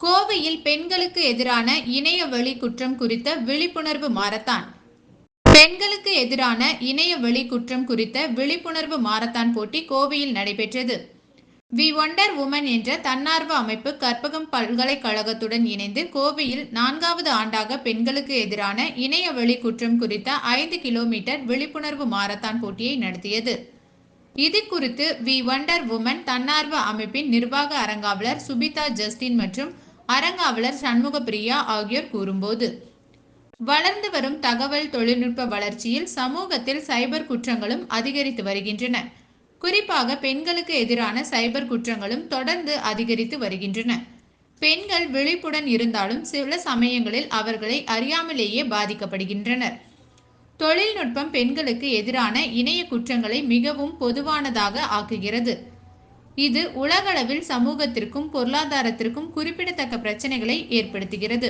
கோவையில் பெண்களுக்கு எதிரான இணைய வழி குற்றம் குறித்த விழிப்புணர்வு மாரத்தான். பெண்களுக்கு எதிரான இணைய வழி குற்றம் குறித்த விழிப்புணர்வு மாரத்தான் போட்டி கோவையில் நடைபெற்றது. வி ஒண்டர் உமன் என்ற தன்னார்வ அமைப்பு கற்பகம் பல்கலைக்கழகத்துடன் இணைந்து கோவையில் 4வது ஆண்டாக பெண்களுக்கு எதிரான இணைய வழி குற்றம் குறித்த 5 கிலோமீட்டர் விழிப்புணர்வு மாரத்தான் போட்டியை நடத்தியது. இது குறித்து வி ஒண்டர் உமன் தன்னார்வ அமைப்பின் நிர்வாக அரங்காவலர் சுபிதா ஜஸ்டின் மற்றும் அரங்காவலர் சண்முகப்பிரியா ஆகியோர் கூறும்போது, வளர்ந்து வரும் தகவல் தொழில்நுட்ப வளர்ச்சியில் சமூகத்தில் சைபர் குற்றங்களும் அதிகரித்து வருகின்றன. குறிப்பாக பெண்களுக்கு எதிரான சைபர் குற்றங்களும் தொடர்ந்து அதிகரித்து வருகின்றன. பெண்கள் விழிப்புடன் இருந்தாலும் சில சமயங்களில் அவர்களை அறியாமலேயே பாதிக்கப்படுகின்றனர். தொழில்நுட்பம் பெண்களுக்கு எதிரான இணைய குற்றங்களை மிகவும் பொதுவானதாக ஆக்குகிறது. இது உலகளவில் சமூகத்திற்கும் பொருளாதாரத்திற்கும் குறிப்பிடத்தக்க பிரச்சனைகளை ஏற்படுத்துகிறது.